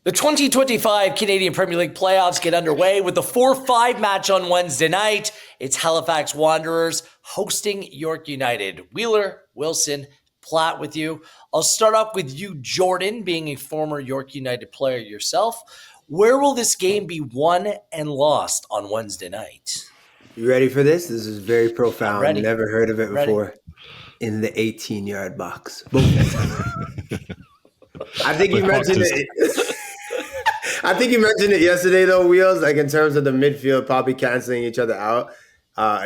The 2025 Canadian Premier League playoffs get underway with the 4-5 match on Wednesday night. It's Halifax Wanderers hosting York United. Wheeler, Wilson, Platt with you. I'll start off with you, Jordan, being a former York United player yourself. Where will this game be won and lost on Wednesday night? You ready for this? This is very I'm profound. ready. Never heard of it Ready. before. In the 18-yard box. Boom. I think you mentioned it. I think you mentioned it yesterday, though, Wheels, like in terms of the midfield probably canceling each other out.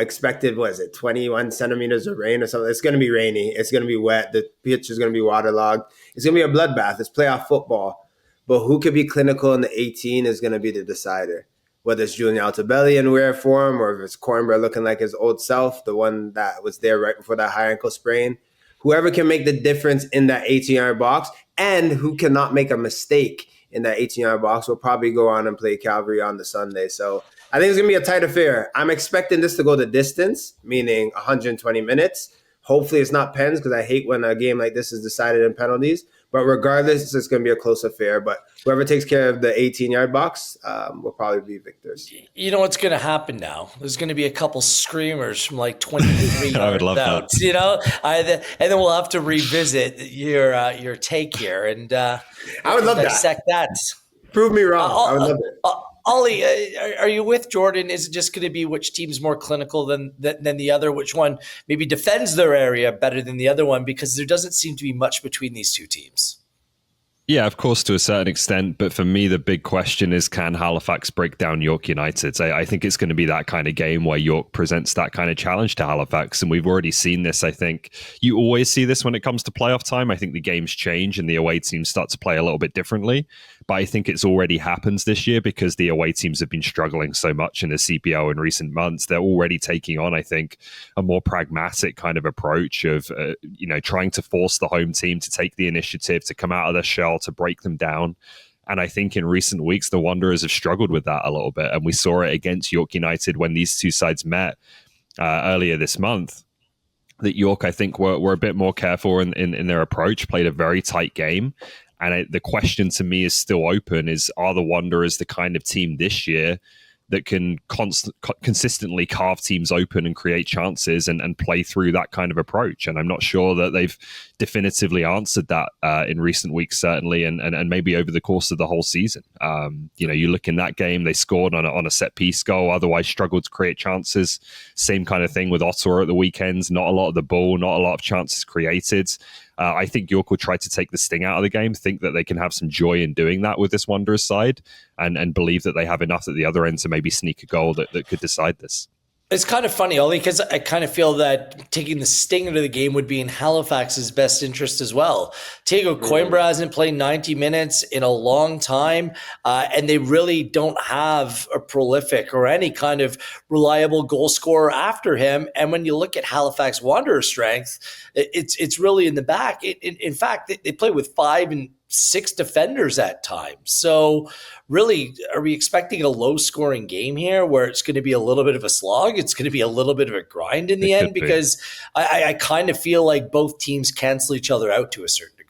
Expected, 21 centimeters of rain or something? It's going to be rainy. It's going to be wet. The pitch is going to be waterlogged. It's going to be a bloodbath. It's playoff football. But who could be clinical in the 18 is going to be the decider. Whether it's Julian Altobelli in rare form or if it's Coimbra looking like his old self, the one that was there right before that high ankle sprain. Whoever can make the difference in that 18-yard box and who cannot make a mistake in that 18-yard box will probably go on and play Calgary on the Sunday. So I think it's going to be a tight affair. I'm expecting this to go the distance, meaning 120 minutes. Hopefully it's not pens because I hate when a game like this is decided in penalties. But regardless, it's going to be a close affair. But whoever takes care of the 18-yard box will probably be victors. You know what's going to happen now? There's going to be a couple screamers from like 23 I would love out, that. you know? And then we'll have to revisit your take here and I would love dissect that. Prove me wrong. I would love it. Ollie, are you with Jordan? Is it just going to be which team's more clinical than the other? Which one maybe defends their area better than the other one? Because there doesn't seem to be much between these two teams. Yeah, of course, to a certain extent. But for me, the big question is, can Halifax break down York United? I think it's going to be that kind of game where York presents that kind of challenge to Halifax. And we've already seen this. I think you always see this when it comes to playoff time. I think the games change and the away teams start to play a little bit differently. But I think it's already happens this year because the away teams have been struggling so much in the CPL in recent months. They're already taking on, I think, a more pragmatic kind of approach of, trying to force the home team to take the initiative, to come out of their shell, to break them down. And I think in recent weeks, the Wanderers have struggled with that a little bit. And we saw it against York United when these two sides met earlier this month. That York, I think, were a bit more careful in their approach, played a very tight game. And the question to me is still open, is are the Wanderers the kind of team this year that can consistently carve teams open and create chances and play through that kind of approach? And I'm not sure that they've definitively answered that in recent weeks, certainly, and maybe over the course of the whole season. You look in that game, they scored on a set piece goal, otherwise struggled to create chances. Same kind of thing with Ottawa at the weekends, not a lot of the ball, not a lot of chances created. I think York will try to take the sting out of the game, think that they can have some joy in doing that with this Wanderers side, and believe that they have enough at the other end to maybe sneak a goal that could decide this. It's kind of funny, Ollie, because I kind of feel that taking the sting out of the game would be in Halifax's best interest as well. Diego Coimbra hasn't played 90 minutes in a long time, and they really don't have a prolific or any kind of reliable goal scorer after him. And when you look at Halifax Wanderers' strength, it's really in the back. In fact, they play with 5 and 6 defenders at times. So really, are we expecting a low-scoring game here where it's going to be a little bit of a slog? It's going to be a little bit of a grind in the end? Because I kind of feel like both teams cancel each other out to a certain degree.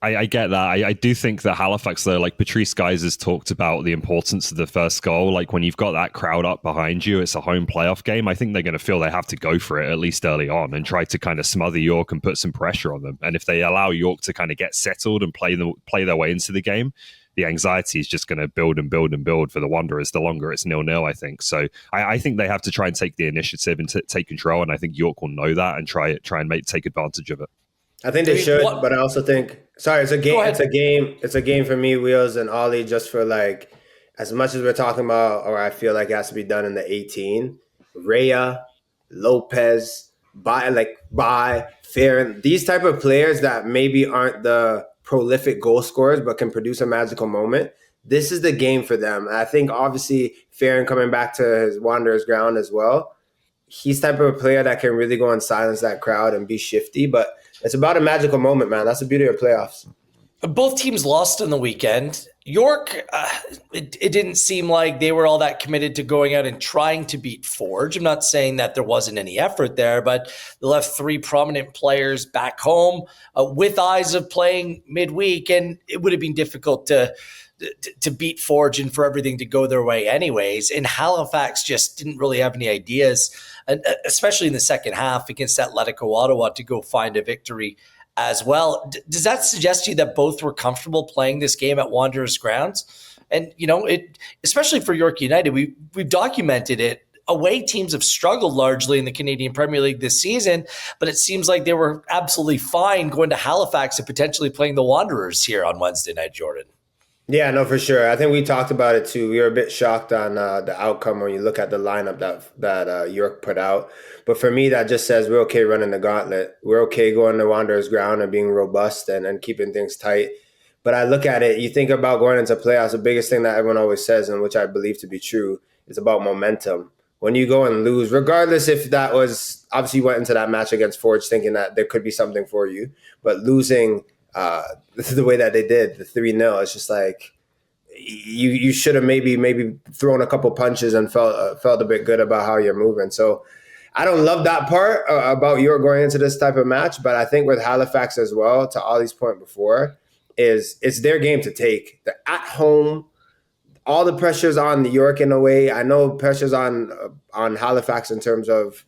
I get that. I do think that Halifax, though, like Patrice Guys has talked about the importance of the first goal. Like when you've got that crowd up behind you, it's a home playoff game. I think they're going to feel they have to go for it at least early on and try to kind of smother York and put some pressure on them. And if they allow York to kind of get settled and play their way into the game, the anxiety is just going to build and build and build for the Wanderers the longer it's 0-0, I think. So I think they have to try and take the initiative and take control. And I think York will know that and try and take advantage of it. I think they should, but I also think it's a game. It's a game for me, Wheels and Ollie, just for like as much as we're talking about, or I feel like it has to be done in the 18. Rhea, Lopez, Farron, these type of players that maybe aren't the prolific goal scorers but can produce a magical moment. This is the game for them. I think obviously Farron coming back to his Wanderers ground as well. He's the type of a player that can really go and silence that crowd and be shifty, but it's about a magical moment, man. That's the beauty of playoffs. Both teams lost on the weekend. York, it didn't seem like they were all that committed to going out and trying to beat Forge. I'm not saying that there wasn't any effort there, but they left three prominent players back home with eyes of playing midweek, and it would have been difficult to beat Forge and for everything to go their way anyways. And Halifax just didn't really have any ideas, especially in the second half against Atletico Ottawa, to go find a victory as well. Does that suggest to you that both were comfortable playing this game at Wanderers grounds? And, it, especially for York United, we've documented it. Away teams have struggled largely in the Canadian Premier League this season, but it seems like they were absolutely fine going to Halifax and potentially playing the Wanderers here on Wednesday night, Jordan. Yeah, no, for sure. I think we talked about it too. We were a bit shocked on the outcome when you look at the lineup that York put out. But for me, that just says we're okay running the gauntlet. We're okay going to Wanderers ground and being robust and keeping things tight. But I look at it, you think about going into playoffs, the biggest thing that everyone always says, and which I believe to be true, is about momentum. When you go and lose, regardless if that was, obviously you went into that match against Forge thinking that there could be something for you, but losing the way that they did, the 3-0, it's just like you should have maybe thrown a couple punches and felt a bit good about how you're moving. So I don't love that part about York going into this type of match, but I think with Halifax as well, to Ollie's point before, is it's their game to take. They're at home. All the pressure's on York in a way. I know pressure's on Halifax in terms of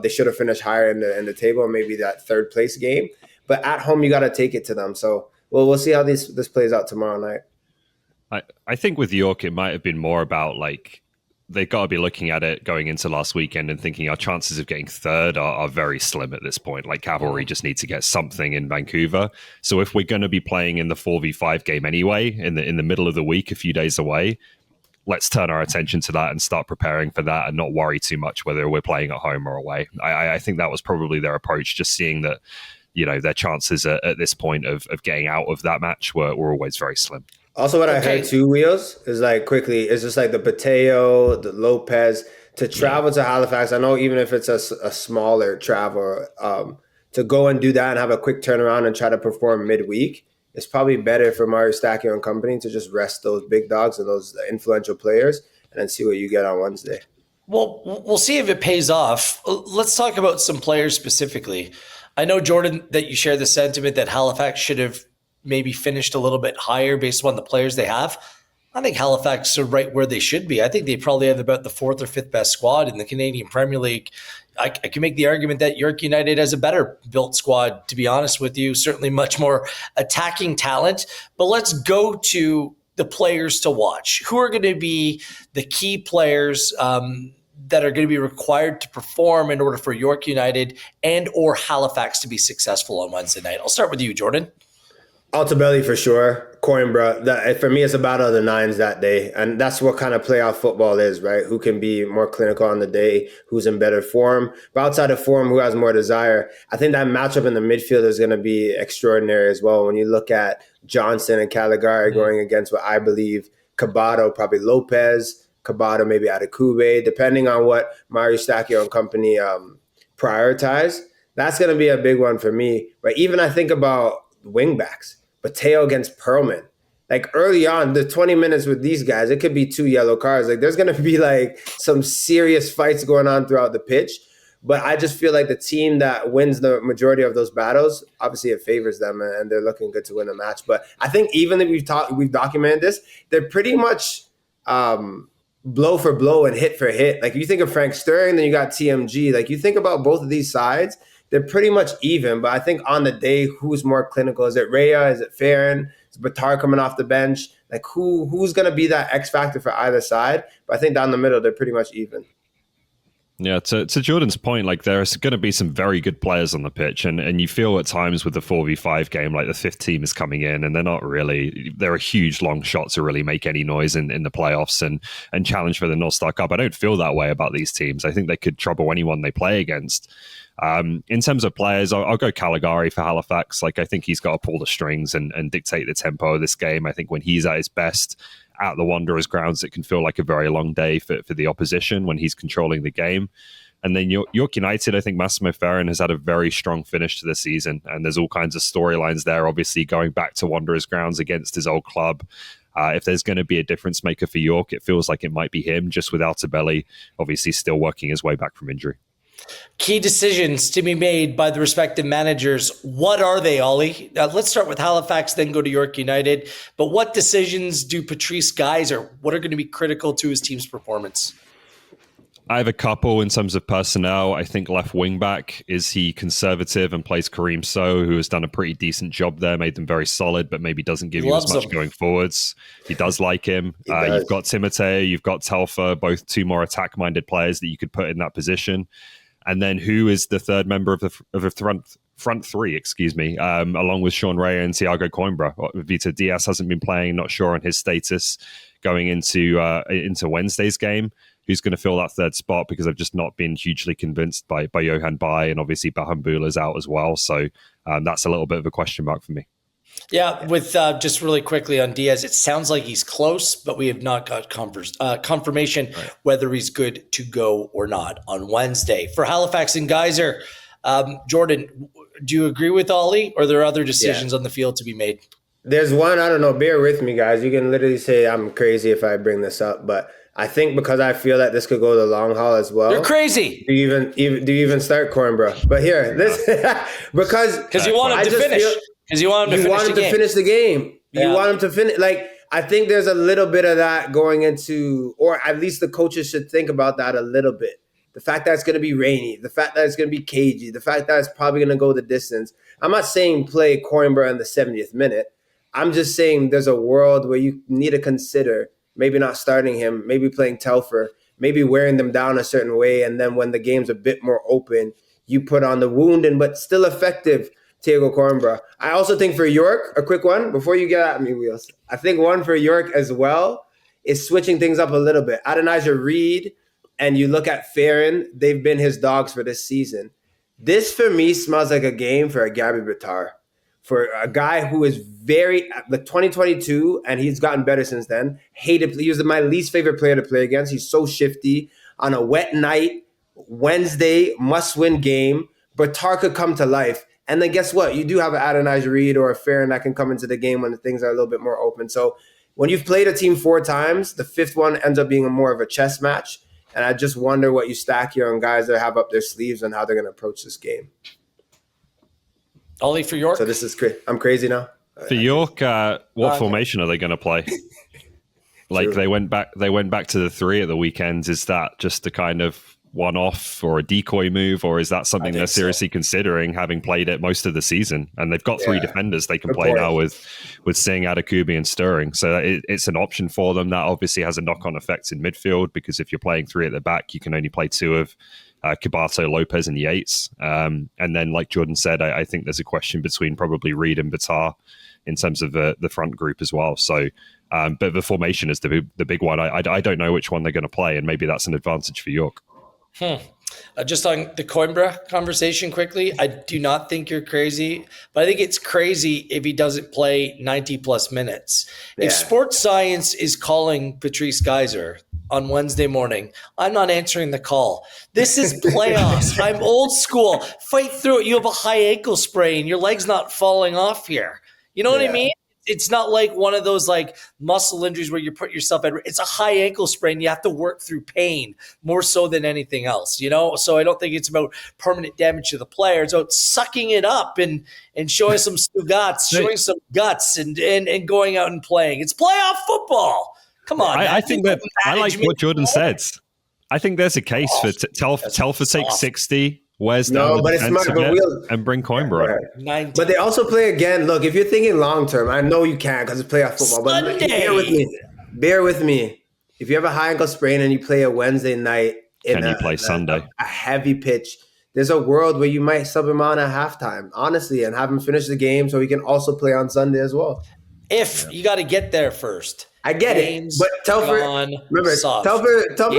they should have finished higher in the table, maybe that third place game. But at home, you got to take it to them. So we'll see how this plays out tomorrow night. I think with York, it might have been more about like they've got to be looking at it going into last weekend and thinking our chances of getting third are very slim at this point. Like Cavalry just need to get something in Vancouver. So if we're going to be playing in the 4v5 game anyway, in the middle of the week, a few days away, let's turn our attention to that and start preparing for that and not worry too much whether we're playing at home or away. I think that was probably their approach, just seeing that, their chances at this point of getting out of that match were always very slim. Also, what I heard too, Wheels, is like quickly, it's just like the Pateo, the Lopez, to travel to Halifax. I know even if it's a smaller travel, to go and do that and have a quick turnaround and try to perform midweek, it's probably better for Mario Stacchio and company to just rest those big dogs and those influential players and then see what you get on Wednesday. Well, we'll see if it pays off. Let's talk about some players specifically. I know, Jordan, that you share the sentiment that Halifax should have maybe finished a little bit higher based on the players they have. I think Halifax are right where they should be. I think they probably have about the fourth or fifth best squad in the Canadian Premier League. I can make the argument that York United has a better built squad, to be honest with you, certainly much more attacking talent. But let's go to the players to watch. Who are going to be the key players that are going to be required to perform in order for York United and or Halifax to be successful on Wednesday night? I'll start with you, Jordan. Altobelli for sure. Coimbra. For me, it's a battle of the nines that day. And that's what kind of playoff football is, right? Who can be more clinical on the day, who's in better form. But outside of form, who has more desire. I think that matchup in the midfield is going to be extraordinary as well. When you look at Johnson and Caligari going against what I believe Cabato, probably Lopez, Cabato, maybe Adekube, depending on what Mario Stacchio and company prioritize. That's going to be a big one for me. Right? Even I think about wingbacks. Mateo against Perlman. Like early on, the 20 minutes with these guys, it could be 2 yellow cards. Like there's going to be like some serious fights going on throughout the pitch. But I just feel like the team that wins the majority of those battles, obviously it favors them and they're looking good to win a match. But I think even if we've documented this, they're pretty much blow for blow and hit for hit. Like you think of Frank Sterling, then you got TMG. Like you think about both of these sides, they're pretty much even, but I think on the day, who's more clinical? Is it Rhea? Is it Farron? Is Batar coming off the bench? Like who's going to be that X factor for either side? But I think down the middle, they're pretty much even. Yeah, to Jordan's point, like there's going to be some very good players on the pitch, and you feel at times with the 4v5 game, like the fifth team is coming in, and they're a huge long shot to really make any noise in the playoffs and challenge for the North Star Cup. I don't feel that way about these teams. I think they could trouble anyone they play against. In terms of players, I'll go Caligari for Halifax. Like I think he's got to pull the strings and dictate the tempo of this game. I think when he's at his best at the Wanderers grounds, it can feel like a very long day for the opposition when he's controlling the game. And then York United, I think Massimo Ferrin has had a very strong finish to the season, and there's all kinds of storylines there, obviously going back to Wanderers grounds against his old club. If there's going to be a difference maker for York, it feels like it might be him, just with Altobelli obviously still working his way back from injury. Key decisions to be made by the respective managers. What are they, Ollie? Let's start with Halifax, then go to York United. But what decisions do Patrice Geyser, what are going to be critical to his team's performance? I have a couple in terms of personnel. I think left wing back, is he conservative and plays Kareem So, who has done a pretty decent job there, made them very solid, but maybe doesn't give you as much going forwards. He does like him. You've got Timotei, you've got Telfer, both two more attack-minded players that you could put in that position. And then who is the third member of the front three, along with Sean Ray and Thiago Coimbra. Vitor Diaz hasn't been playing, not sure on his status going into Wednesday's game. Who's going to fill that third spot, because I've just not been hugely convinced by Johan Bay, and obviously Bahambula's out as well. So that's a little bit of a question mark for me. Yeah, with just really quickly on Diaz, it sounds like he's close, but we have not got confirmation whether he's good to go or not on Wednesday. For Halifax and Geyser, Jordan, do you agree with Ollie, or are there other decisions on the field to be made? There's one, I don't know, bear with me, guys. You can literally say I'm crazy if I bring this up, but I think because I feel that this could go the long haul as well. You're crazy. Do you even start Coimbra? But here, this because you want him to finish. Because you want him to finish the game. You want him to finish. Like, I think there's a little bit of that going into, or at least the coaches should think about that a little bit. The fact that it's going to be rainy, the fact that it's going to be cagey, the fact that it's probably going to go the distance. I'm not saying play Coimbra in the 70th minute. I'm just saying there's a world where you need to consider maybe not starting him, maybe playing Telfer, maybe wearing them down a certain way, and then when the game's a bit more open, you put on the wounded but still effective Thiago Coimbra. I also think for York, a quick one, before you get at me, Wheels, I think one for York as well is switching things up a little bit. Adonijah Reed, and you look at Ferrin, they've been his dogs for this season. This, for me, smells like a game for a Gabby Bitar. For a guy who is the 2022, and he's gotten better since then. He was my least favorite player to play against. He's so shifty. On a wet night, Wednesday, must-win game, Bitar could come to life. And then guess what? You do have an Adonijah Reed or a Ferrin that can come into the game when things are a little bit more open. So when you've played a team 4 times, the 5th one ends up being more of a chess match. And I just wonder what you stack here on guys that have up their sleeves and how they're going to approach this game. Ollie for York. So this is I'm crazy now. For York, what formation are they going to play? Like they went back to the 3 at the weekend. Is that just a kind of one-off or a decoy move, or is that something they're seriously considering, having played it most of the season? And they've got 3 defenders they can play now with Singh, Adekubi, and Stirring. So it's an option for them. That obviously has a knock-on effect in midfield, because if you're playing 3 at the back, you can only play 2 of Cabato, Lopez, and Yates. And then, like Jordan said, I think there's a question between probably Reed and Bitar in terms of the front group as well. So, but the formation is the big one. I don't know which one they're going to play, and maybe that's an advantage for York. Just on the Coimbra conversation quickly, I do not think you're crazy, but I think it's crazy if he doesn't play 90 plus minutes. Yeah. If Sports Science is calling Patrice Geyser on Wednesday morning, I'm not answering the call. This is playoffs. I'm old school. Fight through it. You have a high ankle sprain. Your leg's not falling off here. You know what I mean? It's not like one of those like muscle injuries where you put yourself at risk. It's a high ankle sprain. You have to work through pain more so than anything else, you know? So I don't think it's about permanent damage to the player. It's about sucking it up and showing some guts, and going out and playing. It's playoff football. Come on. I think that I like what Jordan said. I think there's a case for Telfer takes 60. Where's but it's smart, and bring Coimbra. But they also play again. Look, if you're thinking long term, I know you can't because it's playoff football. But bear with me. If you have a high ankle sprain and you play a Wednesday night, Sunday, a heavy pitch, there's a world where you might sub him on at halftime, honestly, and have him finish the game so he can also play on Sunday as well. If you got to get there first. I get it, but Telfer, remember, Telfer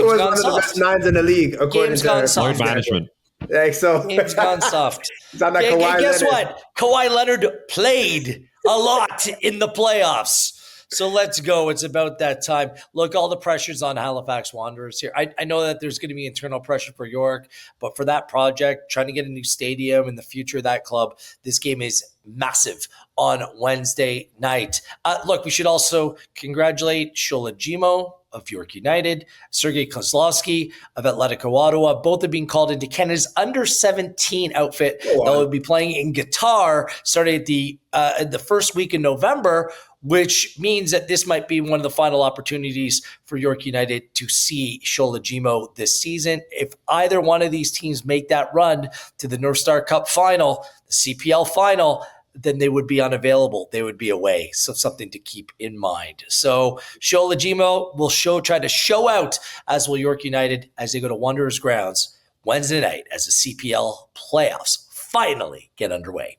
was one of the best 9s in the league according to load management. Yeah, so game's gone soft. Kawhi guess what? Kawhi Leonard played a lot in the playoffs. So let's go. It's about that time. Look, all the pressure's on Halifax Wanderers here. I know that there's going to be internal pressure for York, but for that project, trying to get a new stadium and the future of that club, this game is massive on Wednesday night. Look, we should also congratulate Shola Jimo of York United, Sergei Kozlowski of Atletico Ottawa. Both are being called into Canada's under-17 outfit that will be playing in Qatar starting at the first week in November, which means that this might be one of the final opportunities for York United to see Shola Jimo this season. If either one of these teams make that run to the North Star Cup final, the CPL final, then they would be unavailable. They would be away. So something to keep in mind. So Shola Jimo will try to show out, as will York United, as they go to Wanderers grounds Wednesday night as the CPL playoffs finally get underway.